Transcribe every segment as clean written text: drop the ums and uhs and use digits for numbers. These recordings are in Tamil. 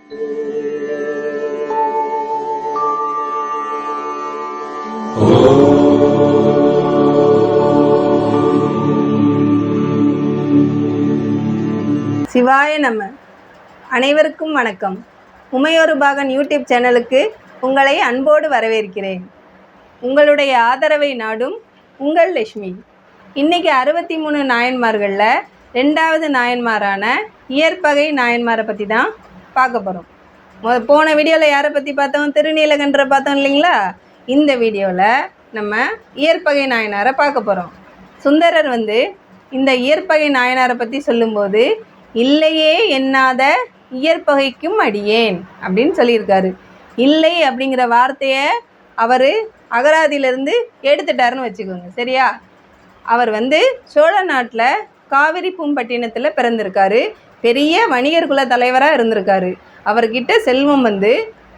சிவாய நம. அனைவருக்கும் வணக்கம். உமையொரு பாகன் யூடியூப் சேனலுக்கு உங்களை அன்போடு வரவேற்கிறேன். உங்களுடைய ஆதரவை நாடும் உங்கள் லட்சுமி. இன்றைக்கி 63 நாயன்மார்களில் 2வது நாயன்மாரான இயற்பகை நாயன்மாரை பற்றி தான் பார்க்க போகிறோம். போன வீடியோவில் யாரை பற்றி பார்த்தோம்? திருநீலகண்டரை பார்த்தோம் இல்லைங்களா? இந்த வீடியோவில் நம்ம இயற்பகை நாயனாரை பார்க்க போகிறோம். சுந்தரர் இந்த இயற்பகை நாயனாரை பற்றி சொல்லும்போது, இல்லையே எண்ணாத இயற்பகைக்கும் அடியேன் அப்படின்னு சொல்லியிருக்காரு. இல்லை அப்படிங்கிற வார்த்தையை அவர் அகராதியிலேருந்து எடுத்துட்டாருன்னு வச்சுக்கோங்க, சரியா? அவர் சோழ நாட்டில் காவிரி பூம்பட்டினத்தில் பிறந்திருக்காரு. பெரிய வணிகர் குல தலைவராக இருந்திருக்காரு. அவர்கிட்ட செல்வம்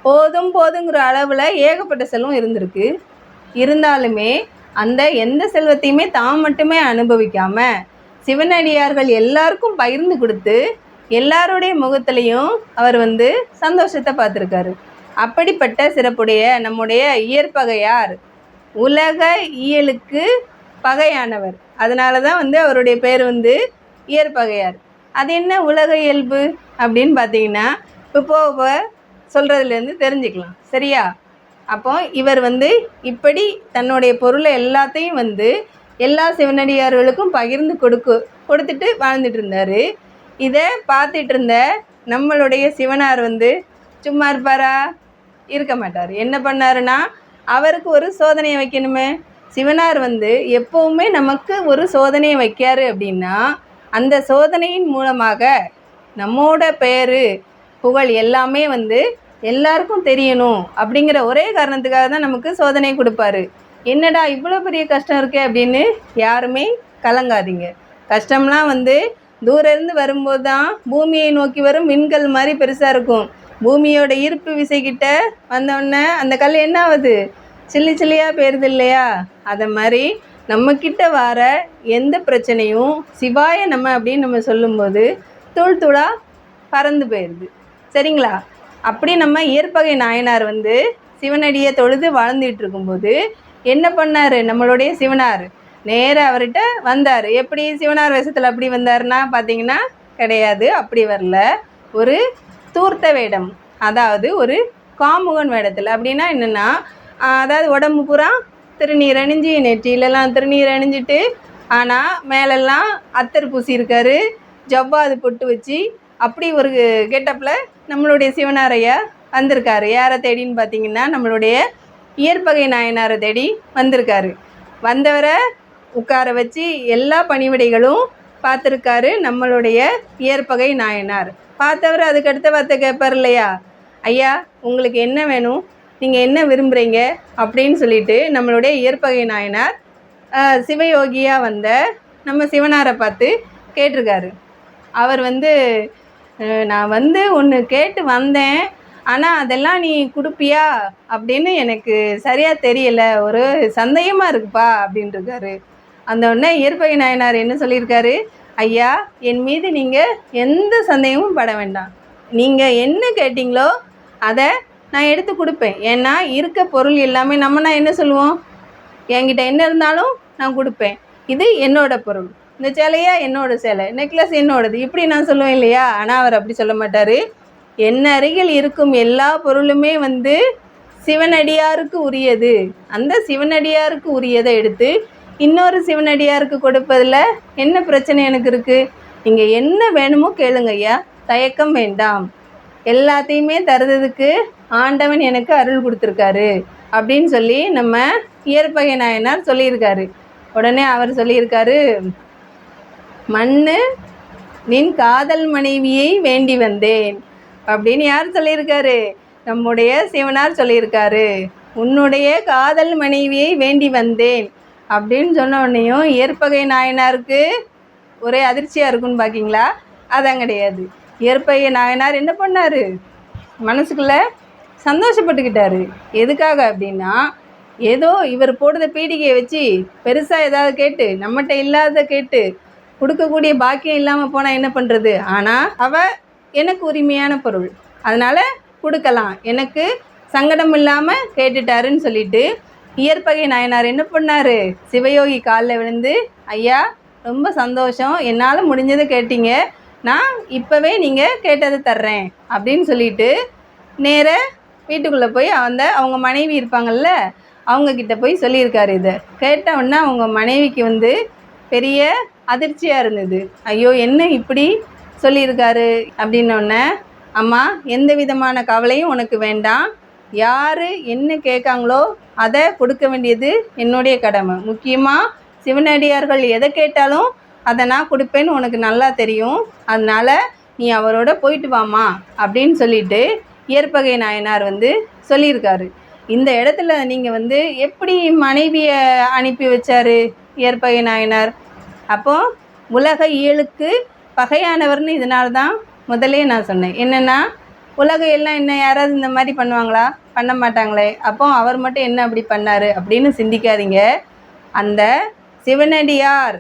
போதும் போதுங்கிற அளவில் ஏகப்பட்ட செல்வம் இருந்திருக்கு. இருந்தாலுமே அந்த எந்த செல்வத்தையுமே தான் மட்டுமே அனுபவிக்காமல் சிவனடியார்கள் எல்லாருக்கும் பகிர்ந்து கொடுத்து எல்லாருடைய முகத்திலையும் அவர் சந்தோஷத்தை பார்த்துருக்காரு. அப்படிப்பட்ட சிறப்புடைய நம்முடைய இயற்பகையார் உலக இயலுக்கு பகையானவர். அதனால தான் அவருடைய பேர் இயற்பகையார். அது என்ன உலக இயல்பு அப்படின்னு பார்த்தீங்கன்னா, இப்போ சொல்கிறதுலேருந்து தெரிஞ்சுக்கலாம், சரியா? அப்போ இவர் இப்படி தன்னுடைய பொருளை எல்லாத்தையும் எல்லா சிவனடியார்களுக்கும் பகிர்ந்து கொடுத்துட்டு வாழ்ந்துட்டு இருந்தார். இதை பார்த்துட்டு இருந்த நம்மளுடைய சிவனார் சும்மா இருப்பாரா? இருக்க மாட்டார். என்ன பண்ணாருன்னா, அவருக்கு ஒரு சோதனையை வைக்கணுமே. சிவனார் எப்போவுமே நமக்கு ஒரு சோதனையை வைக்காரு அப்படின்னா, அந்த சோதனையின் மூலமாக நம்மோட பேர் புகழ் எல்லாமே எல்லாருக்கும் தெரியணும் அப்படிங்கிற ஒரே காரணத்துக்காக தான் நமக்கு சோதனை கொடுப்பாரு. என்னடா இவ்வளோ பெரிய கஷ்டம் இருக்கே அப்படின்னு யாருமே கலங்காதீங்க. கஷ்டம்லாம் தூரம் இருந்து வரும்போது தான் பூமியை நோக்கி வரும் மின்கல் மாதிரி பெருசாக இருக்கும். பூமியோட ஈர்ப்பு விசைக்கிட்ட வந்தோடனே அந்த கல் என்ன ஆகுது? சில்லி சில்லியாக போயிடுது இல்லையா? அதை மாதிரி நம்மக்கிட்ட வர எந்த பிரச்சனையும் சிவாய நம்ம அப்படின்னு நம்ம சொல்லும்போது தூள் தூளாக பறந்து போயிடுது, சரிங்களா? அப்படி நம்ம இயற்பகை நாயனார் சிவனடியை தொழுது வாழ்ந்துட்டு இருக்கும்போது என்ன பண்ணார்? நம்மளுடைய சிவனார் நேராக அவர்கிட்ட வந்தார். எப்படி சிவனார் வேஷத்தில் அப்படி வந்தார்னா பார்த்தீங்கன்னா, கிடையாது, அப்படி வரல. ஒரு தூர்த்த வேடம், அதாவது ஒரு காமுகன் வேடத்தில். அப்படின்னா என்னென்னா, அதாவது உடம்பு பூரா திருநீர் அணிஞ்சு, நெற்றியிலலாம் திருநீர் அணிஞ்சிட்டு, ஆனால் மேலெல்லாம் அத்தர் பூசியிருக்காரு, ஜவ்வாது பொட்டு வச்சு, அப்படி ஒரு கெட்டப்பில் நம்மளுடைய சிவனாரையா வந்திருக்காரு. யாரை தேடின்னு பார்த்தீங்கன்னா, நம்மளுடைய இயற்பகை நாயனாரை தேடி வந்திருக்காரு. வந்தவரை உட்கார வச்சு எல்லா பணிவிடைகளும் பார்த்துருக்காரு நம்மளுடைய இயற்பகை நாயனார். பார்த்தவர் அதுக்கடுத்த வார்த்தை கேட்பார் இல்லையா? ஐயா, உங்களுக்கு என்ன வேணும், நீங்கள் என்ன விரும்புகிறீங்க அப்படின்னு சொல்லிட்டு நம்மளுடைய இயற்பகை நாயனார் சிவயோகியாக வந்த நம்ம சிவனாரை பார்த்து கேட்டிருக்காரு. அவர் நான் ஒன்று கேட்டு வந்தேன், ஆனால் அதெல்லாம் நீ கொடுப்பியா அப்படின்னு எனக்கு சரியாக தெரியலை, ஒரு சந்தேகமாக இருக்குப்பா அப்படின்ட்டுருக்காரு. அந்த உடனே இயற்பகை நாயனார் என்ன சொல்லியிருக்காரு? ஐயா, என் மீது நீங்கள் எந்த சந்தேகமும் பட வேண்டாம். நீங்கள் என்ன கேட்டிங்களோ அதை நான் எடுத்து கொடுப்பேன். ஏன்னா இருக்க பொருள் எல்லாமே நான் என்ன சொல்லுவோம்? என்கிட்ட என்ன இருந்தாலும் நான் கொடுப்பேன். இது என்னோட பொருள், இந்த சேலையா என்னோட சேலை, நெக்லஸ் என்னோடது, இப்படி நான் சொல்லுவேன் இல்லையா? ஆனால் அவர் அப்படி சொல்ல மாட்டார். என் அருகில் இருக்கும் எல்லா பொருளுமே சிவனடியாருக்கு உரியது. அந்த சிவனடியாருக்கு உரியதை எடுத்து இன்னொரு சிவனடியாருக்கு கொடுப்பதில் என்ன பிரச்சனை எனக்கு இருக்குது? நீங்கள் என்ன வேணுமோ கேளுங்க ஐயா, தயக்கம் வேண்டாம். எல்லாத்தையுமே தருறதுக்கு ஆண்டவன் எனக்கு அருள் கொடுத்துருக்காரு அப்படின்னு சொல்லி நம்ம இயற்பகை நாயனார் சொல்லியிருக்காரு. உடனே அவர் சொல்லியிருக்காரு, மண்ணு நின் காதல் மனைவியை வேண்டி வந்தேன் அப்படின்னு. யார் சொல்லியிருக்காரு? நம்முடைய சிவனார் சொல்லியிருக்காரு. உன்னுடைய காதல் மனைவியை வேண்டி வந்தேன் அப்படின்னு சொன்ன உடனேயும் இயற்பகை நாயனாருக்கு ஒரே அதிர்ச்சியாக இருக்குன்னு பார்க்கிங்களா? அதான் கிடையாது. இயற்பகை நாயனார் என்ன பண்ணார்? மனசுக்குள்ளே சந்தோஷப்பட்டுக்கிட்டாரு. எதுக்காக அப்படின்னா, ஏதோ இவர் போடுற பீடிகையை வச்சு பெருசாக ஏதாவது கேட்டு நம்மகிட்ட இல்லாத கேட்டு கொடுக்கக்கூடிய பாக்கியம் இல்லாமல் போனால் என்ன பண்ணுறது? ஆனால் எனக்கு உரிமையான பொருள், அதனால் கொடுக்கலாம், எனக்கு சங்கடம் இல்லாமல் கேட்டுட்டாருன்னு சொல்லிட்டு இயற்பகை நாயனார் என்ன பண்ணார், சிவயோகி காலில் விழுந்து, ஐயா ரொம்ப சந்தோஷம், என்னால் முடிஞ்சதை கேட்டீங்க, நான் இப்போவே நீங்கள் கேட்டதை தர்றேன் அப்படின்னு சொல்லிட்டு நேராக வீட்டுக்குள்ளே போய் அவங்க மனைவி இருப்பாங்கள்ல, அவங்கக்கிட்ட போய் சொல்லியிருக்காரு. இதை கேட்டவுடனே அவங்க மனைவிக்கு பெரிய அதிர்ச்சியாக இருந்தது. ஐயோ என்ன இப்படி சொல்லியிருக்காரு அப்படின்னோடனே, அம்மா எந்த விதமான கவலையும் உனக்கு வேண்டாம், யார் என்ன கேட்காங்களோ அதை கொடுக்க வேண்டியது என்னுடைய கடமை. முக்கியமாக சிவனடியார்கள் எதை கேட்டாலும் அதை நான் கொடுப்பேன்னு உனக்கு நல்லா தெரியும், அதனால் நீ அவரோட போயிட்டு வாமா அப்படின்னு சொல்லிட்டு இயற்பகை நாயனார் சொல்லியிருக்காரு. இந்த இடத்துல நீங்கள் எப்படி மனைவியை அனுப்பி வச்சார் இயற்பகை நாயனார்? அப்போது உலக இயலுக்கு பகையானவர்னு இதனால தான் முதலே நான் சொன்னேன். என்னென்னா உலக எல்லாம் என்ன யாராவது இந்த மாதிரி பண்ணுவாங்களா? பண்ண மாட்டாங்களே. அப்போ அவர் மட்டும் என்ன அப்படி பண்ணார் அப்படின்னு சிந்திக்காதீங்க. அந்த சிவனடியார்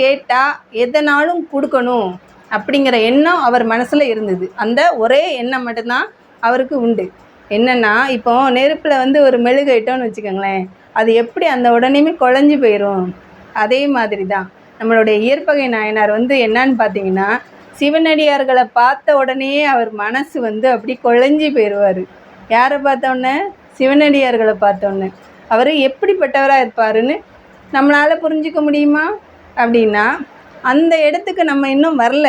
கேட்டால் எதனாலும் கொடுக்கணும் அப்படிங்கிற எண்ணம் அவர் மனசில் இருந்தது. அந்த ஒரே எண்ணம் மட்டும்தான் அவருக்கு உண்டு. என்னென்னா இப்போ நெருப்பில் ஒரு மெழுகு இட்டோன்னு வச்சுக்கோங்களேன், அது எப்படி அந்த உடனேயுமே குழஞ்சி போயிடும். அதே மாதிரி தான் நம்மளுடைய இயற்பகை நாயனார் என்னன்னு பார்த்தீங்கன்னா, சிவனடியார்களை பார்த்த உடனேயே அவர் மனசு அப்படி குழஞ்சி போயிடுவார். யாரை பார்த்தோன்னே? சிவனடியார்களை பார்த்தோன்னே. அவர் எப்படிப்பட்டவராக இருப்பாருன்னு நம்மளால் புரிஞ்சிக்க முடியுமா? அப்படின்னா அந்த இடத்துக்கு நம்ம இன்னும் வரல.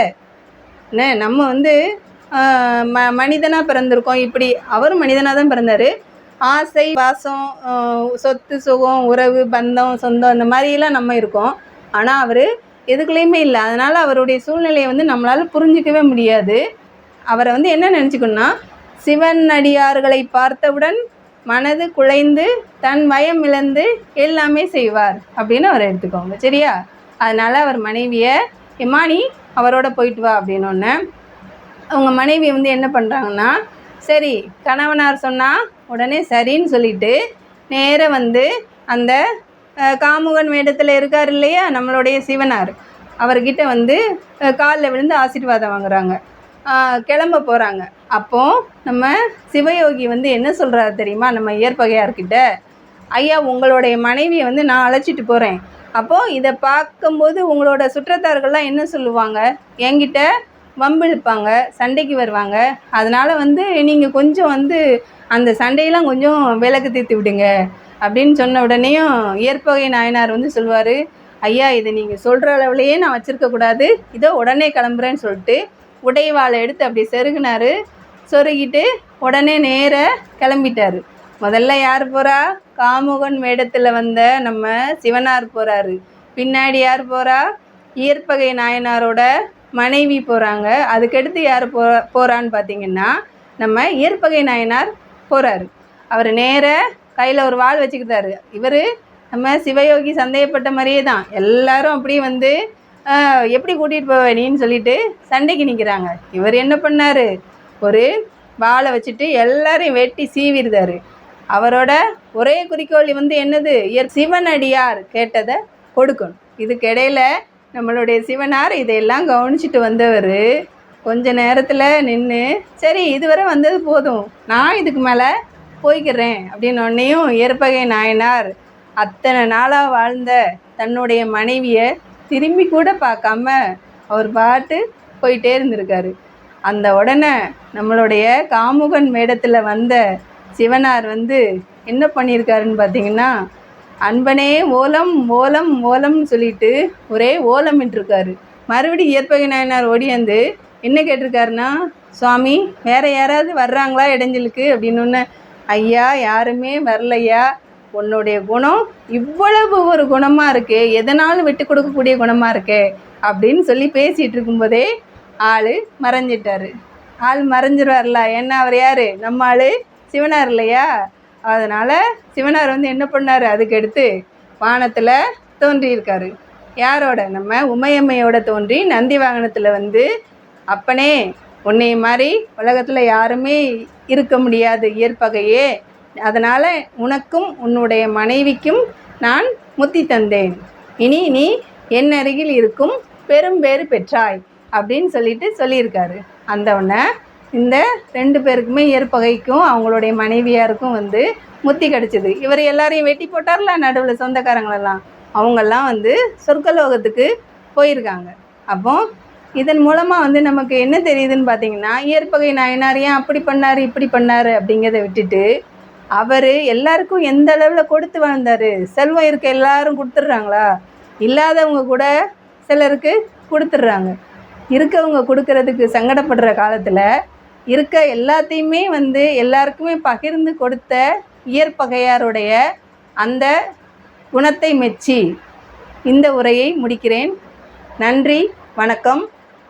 என்ன நம்ம மனிதனாக பிறந்திருக்கோம். இப்படி அவர் மனிதனாக தான் பிறந்தார். ஆசை, பாசம், சொத்து, சுகம், உறவு, பந்தம், சொந்தம் இந்த மாதிரிலாம் நம்ம இருக்கோம். ஆனால் அவர் எதுக்குள்ளேயுமே இல்லை. அதனால் அவருடைய சூழ்நிலையை நம்மளால் புரிஞ்சிக்கவே முடியாது. அவரை என்ன நினச்சிக்கணும்னா, சிவன் அடியார்களை பார்த்தவுடன் மனது குலைந்து தன் பயம் இழந்து எல்லாமே செய்வார் அப்படின்னு அவரை எடுத்துக்கோங்க, சரியா? அதனால் அவர் மனைவியை, எம்மானி அவரோட போயிட்டு வா அப்படின்னோடனே அவங்க மனைவி என்ன பண்ணுறாங்கன்னா, சரி கணவனார் சொன்னால் உடனே சரின்னு சொல்லிட்டு நேராக அந்த காமுகன் வேடத்தில் இருக்கார் இல்லையா நம்மளுடைய சிவனார், அவர்கிட்ட காலில் விழுந்து ஆசீர்வாதம் வாங்குறாங்க. கிளம்ப போகிறாங்க. அப்போது நம்ம சிவயோகி என்ன சொல்கிறாரு தெரியுமா நம்ம இயற்பகையார்கிட்ட? ஐயா உங்களுடைய மனைவியை நான் அழைச்சிட்டு போகிறேன். அப்போது இதை பார்க்கும்போது உங்களோட சுற்றத்தார்கள்லாம் என்ன சொல்லுவாங்க? என்கிட்ட வம்பிழுப்பாங்க, சண்டைக்கு வருவாங்க. அதனால் நீங்கள் கொஞ்சம் அந்த சண்டையெல்லாம் கொஞ்சம் விலக்கு தீர்த்து விடுங்க அப்படின்னு சொன்ன உடனேயும் இயற்பகை நாயனார் சொல்லுவார், ஐயா இதை நீங்கள் சொல்கிற அளவுலையே நான் வச்சுருக்கக்கூடாது, இதோ உடனே கிளம்புறேன்னு சொல்லிட்டு உடைவாளை எடுத்து அப்படி செருகினார். சொருகிட்டு உடனே நேர கிளம்பிட்டார். முதல்ல யார் போகிறா? காமுகன் வேடத்தில் நம்ம சிவனார் போகிறாரு. பின்னாடி யார் போகிறா? இயற்பகை நாயனாரோட மனைவி போகிறாங்க. அதுக்கடுத்து யார் போகிறான்னு பார்த்தீங்கன்னா நம்ம இயற்பகை நாயனார் போகிறாரு. அவர் நேர கையில் ஒரு வாள் வச்சுக்கிட்டாரு. இவர் நம்ம சிவயோகி சந்தேகப்பட்ட மாதிரியே தான் எல்லாரும் அப்படி எப்படி கூட்டிகிட்டு போவேனின்னு சொல்லிட்டு சண்டைக்கு நிற்கிறாங்க. இவர் என்ன பண்ணார்? ஒரு வாளை வச்சுட்டு எல்லாரையும் வெட்டி சீவிருந்தார். அவரோட ஒரே குறிக்கோள் என்னது? சிவனடியார் கேட்டதை கொடுக்கணும். இதுக்கிடையில் நம்மளுடைய சிவனார் இதையெல்லாம் கவனிச்சிட்டு வந்தவர் கொஞ்ச நேரத்தில் நின்று, சரி இதுவரை வந்தது போதும், நான் இதுக்கு மேலே போய்க்கிறேன் அப்படின்னொன்னையும் இயற்பகை நாயனார் அத்தனை நாளாக வாழ்ந்த தன்னுடைய மனைவியை திரும்பி கூட பார்க்காம அவர் பாட்டு போயிட்டே இருந்திருக்காரு. அந்த உடனே நம்மளுடைய காமுகன் வேடத்தில் வந்த சிவனார் என்ன பண்ணியிருக்காருன்னு பார்த்தீங்கன்னா, அன்பனே ஓலம் ஓலம் ஓலம்னு சொல்லிட்டு ஒரே ஓலமிட்டிருக்காரு. மறுபடியும் இயற்பகை நாயனார் ஓடியாந்து என்ன கேட்டிருக்காருன்னா, சுவாமி வேறு யாராவது வர்றாங்களா இடைஞ்சலுக்கு அப்படின்னு. ஐயா யாருமே வரலையா, உன்னுடைய குணம் இவ்வளவு ஒரு குணமாக இருக்கே, எதனாலும் விட்டு கொடுக்கக்கூடிய குணமாக இருக்கே அப்படின்னு சொல்லி பேசிகிட்டு இருக்கும்போதே ஆள் மறைஞ்சிட்டார். ஆள் மறைஞ்சிருவார்ல, ஏன்னா அவர் யார்? நம்ம ஆள் சிவனார் இல்லையா? அதனால் சிவனார் என்ன பண்ணார்? அதுக்கடுத்து வானத்தில் தோன்றியிருக்காரு. யாரோட? நம்ம உமையம்மையோட தோன்றி நந்தி வாகனத்தில் அப்பனே உன்னை மாதிரி உலகத்தில் யாருமே இருக்க முடியாது இயற்பகையே, அதனால் உனக்கும் உன்னுடைய மனைவிக்கும் நான் முத்தி தந்தேன், இனி நீ என் அருகில் இருக்கும் பெரும் பேறு பெற்றாய் அப்படின்னு சொல்லியிருக்காரு. அந்த உடனே இந்த 2 பேருக்குமே இயற்பகைக்கும் அவங்களுடைய மனைவியாருக்கும் வந்து முத்தி கிடச்சிது. இவர் எல்லாரையும் வெட்டி போட்டார்ல நடுவில் சொந்தக்காரங்களெல்லாம், அவங்கெல்லாம் வந்து சொர்க்கலோகத்துக்கு போயிருக்காங்க. அப்போ இதன் மூலமாக வந்து நமக்கு என்ன தெரியுதுன்னு பார்த்தீங்கன்னா, இயற்பகை நாயனார் ஏன் அப்படி பண்ணார் இப்படி பண்ணார் அப்படிங்கிறத விட்டுட்டு, அவர் எல்லாருக்கும் எந்த அளவில் கொடுத்து வாழ்ந்தார். செல்வம் இருக்க எல்லாரும் கொடுத்துட்றாங்களா? இல்லாதவங்க கூட சிலருக்கு கொடுத்துட்றாங்க. இருக்கவங்க கொடுக்கறதுக்கு சங்கடப்படுற காலத்தில் இருக்க எல்லாத்தையுமே வந்து எல்லாருக்குமே பகிர்ந்து கொடுத்த இயற்பகையாருடைய அந்த குணத்தை மெச்சி இந்த உரையை முடிக்கிறேன். நன்றி, வணக்கம்.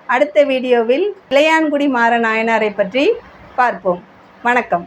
அடுத்த வீடியோவில் இளையான்குடி மாற நாயனாரை பற்றி பார்ப்போம். வணக்கம்.